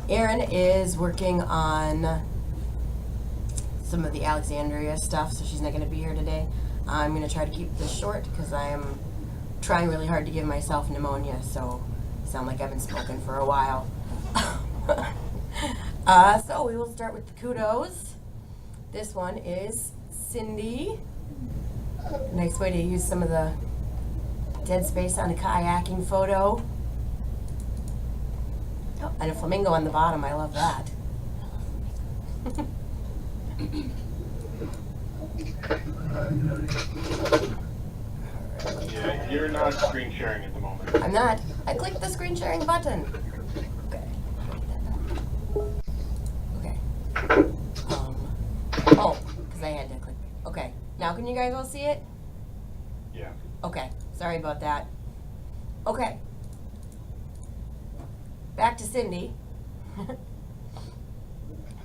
Erin is working on some of the Alexandria stuff, so she's not going to be here today. I'm going to try to keep this short because I am trying really hard to give myself pneumonia, so I sound like I've been smoking for a while. So we will start with the kudos. This one is Cindy. Nice way to use some of the dead space on a kayaking photo. Oh, and a flamingo on the bottom. I love that. Yeah, you're not screen sharing at the moment. I'm not. I clicked the screen sharing button. Okay. Okay. Oh, because I had to click. Okay. Now can you guys all see it? Yeah. Okay. Sorry about that. Okay. Back to Cindy.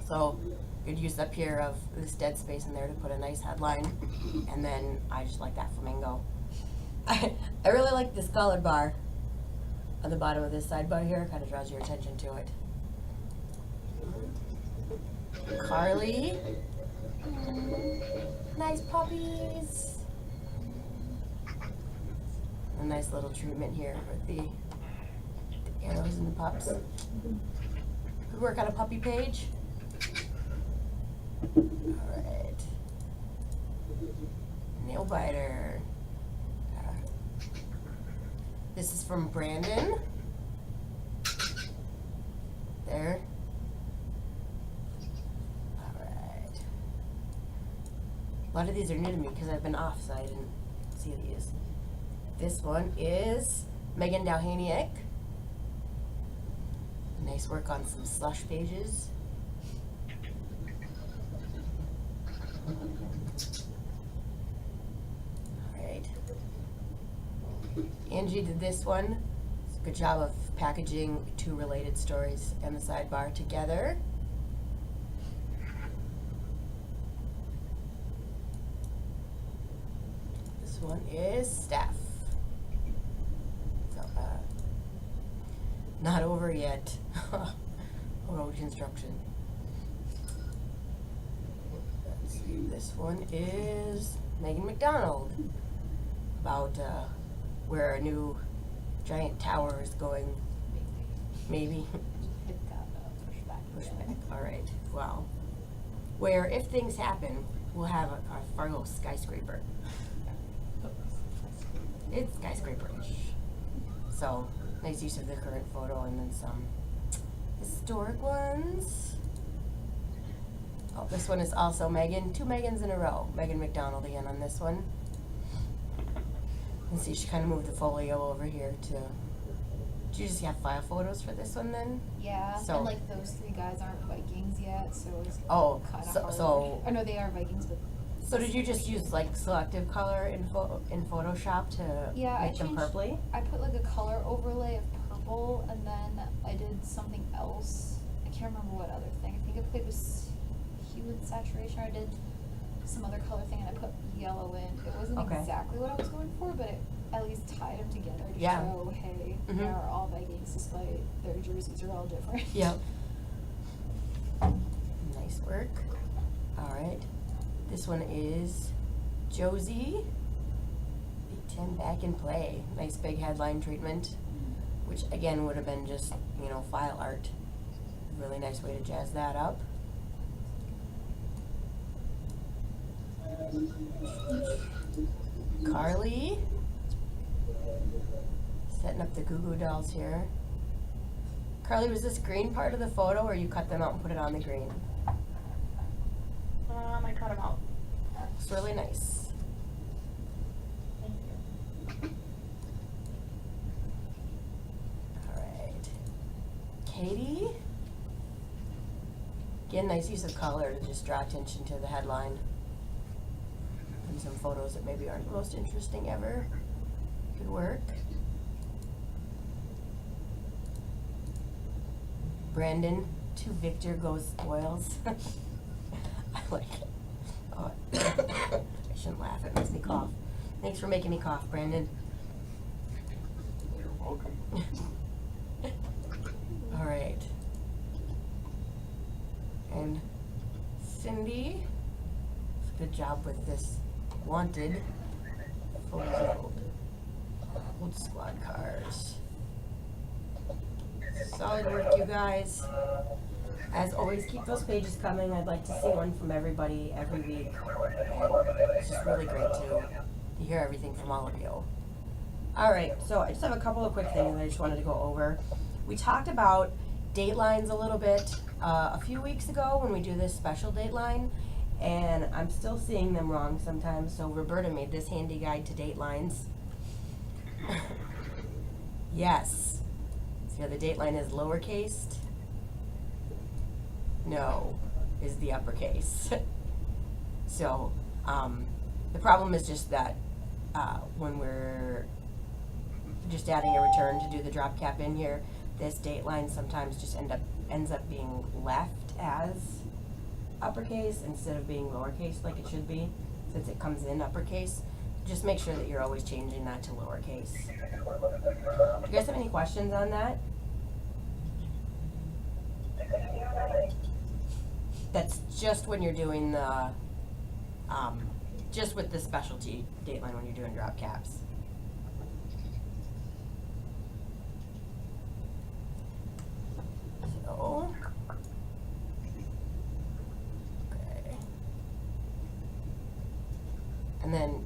So, good use up here of this dead space in there to put a nice headline. And then I just like that flamingo. I really like this colored bar on the bottom of this sidebar here. Kind of draws your attention to it. Carly. Nice puppies. A nice little treatment here with the arrows and the pups. Could work on a puppy page. Alright. Nail biter. This is from Brandon. There. Alright. A lot of these are new to me because I've been off, so I didn't see these. This one is Megan Dalhaniak. Nice work on some slush pages. Alright. Angie did this one. Good job of packaging two related stories and the sidebar together. This one is Steph. So, not over yet. Road construction. Let's see. This one is Megan McDonald. About where a new giant tower is going. Maybe. It got pushed back. Alright. Well, where if things happen, we'll have a Fargo skyscraper. It's skyscraper-ish. So, nice use of the current photo and then some historic ones. Oh, this one is also Megan. Two Megans in a row. Megan McDonald again on this one. And see, she kind of moved the folio over here to. Did you just have file photos for this one then? Yeah, So- and like those three guys aren't Vikings yet, so it's Oh, kind of so- hard. so- I know they are Vikings, but So did you just use like selective color in Photoshop to yeah, I make them changed. purpley? I put like a color overlay of purple, and then I did something else. I can't remember what other thing. I think I played with hue and saturation. I did some other color thing, and I put yellow in. It wasn't Okay. exactly what I was going for, but it at least tied them together to Yeah. show, hey, Mhm. they are all Vikings, despite their jerseys are all different. Yep. Nice work. All right. This one is Josie. Big Ten back in play. Nice big headline treatment, which again would have been just, file art. Really nice way to jazz that up. Carly. Setting up the Goo Goo dolls here. Carly, was this green part of the photo or you cut them out and put it on the green? I cut them out. It's really nice. Thank you. Alright. Katie. Again, nice use of color to just draw attention to the headline. And some photos that maybe aren't the most interesting ever. Good work. Brandon, to Victor goes spoils. I like it. Oh, I shouldn't laugh, it makes me cough. Thanks for making me cough, Brandon. You're welcome. All right. And Cindy, good job with this wanted photos of old squad cars. Solid work, you guys. As always, keep those pages coming. I'd like to see one from everybody every week. And it's just really great to hear everything from all of you. Alright, so I just have a couple of quick things I just wanted to go over. We talked about datelines a little bit a few weeks ago when we do this special dateline, and I'm still seeing them wrong sometimes, so Roberta made this handy guide to datelines. Yes. See how the dateline is lowercased? No, is the uppercase. So, the problem is just that when we're just adding a return to do the drop cap in here, this dateline sometimes just ends up being left as uppercase instead of being lowercase like it should be, since it comes in uppercase. Just make sure that you're always changing that to lowercase. Do you guys have any questions on that? That's just when you're doing the, just with the specialty dateline when you're doing drop caps. So, okay. And then,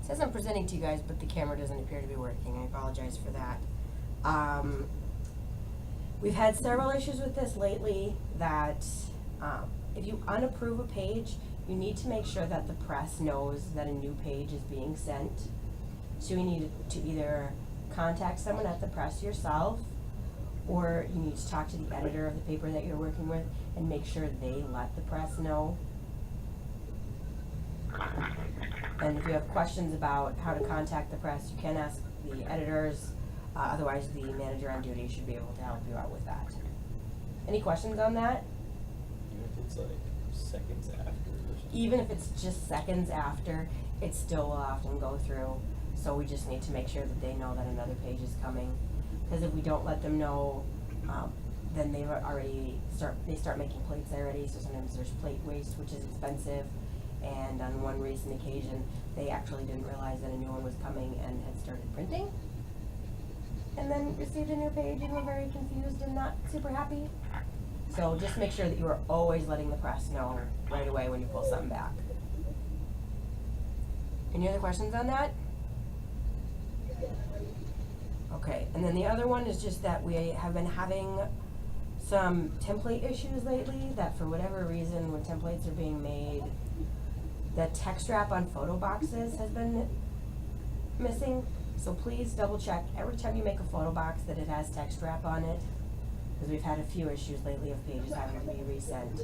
it says I'm presenting to you guys, but the camera doesn't appear to be working. I apologize for that. We've had several issues with this lately that if you unapprove a page, you need to make sure that the press knows that a new page is being sent. So you need to either contact someone at the press yourself, or you need to talk to the editor of the paper that you're working with and make sure they let the press know. And if you have questions about how to contact the press, you can ask the editors. Otherwise, the manager on duty should be able to help you out with that. Any questions on that? Even if it's like seconds after or something. Even if it's just seconds after, it still will often go through. So we just need to make sure that they know that another page is coming. Because if we don't let them know, then they start making plates already. So sometimes there's plate waste, which is expensive. And on one recent occasion, they actually didn't realize that a new one was coming and had started printing. And then received a new page and were very confused and not super happy. So just make sure that you are always letting the press know right away when you pull something back. Any other questions on that? Okay, and then the other one is just that we have been having some template issues lately, that for whatever reason when templates are being made, the text wrap on photo boxes has been missing. So please double check every time you make a photo box that it has text wrap on it, because we've had a few issues lately of pages having to be resent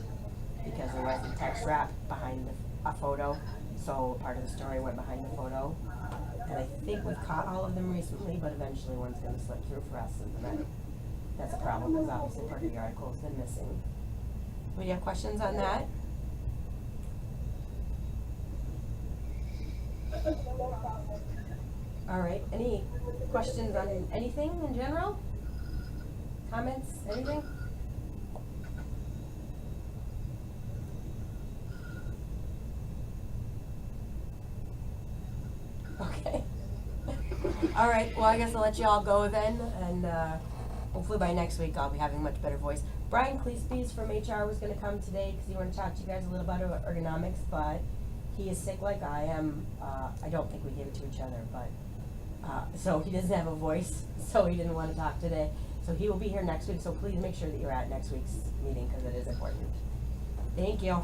because there wasn't text wrap behind a photo, so part of the story went behind the photo. And I think we've caught all of them recently, but eventually one's going to slip through for us, and then that's a problem because obviously part of the article has been missing. Do you have questions on that? All right, any questions on anything in general? Comments, anything? Okay. All right, well, I guess I'll let you all go then, and hopefully by next week I'll be having a much better voice. Brian Cleespies from HR was going to come today because he wanted to talk to you guys a little about ergonomics, but he is sick like I am. I don't think we gave it to each other, but so he doesn't have a voice, so he didn't want to talk today. So he will be here next week, so please make sure that you're at next week's meeting because it is important. Thank you.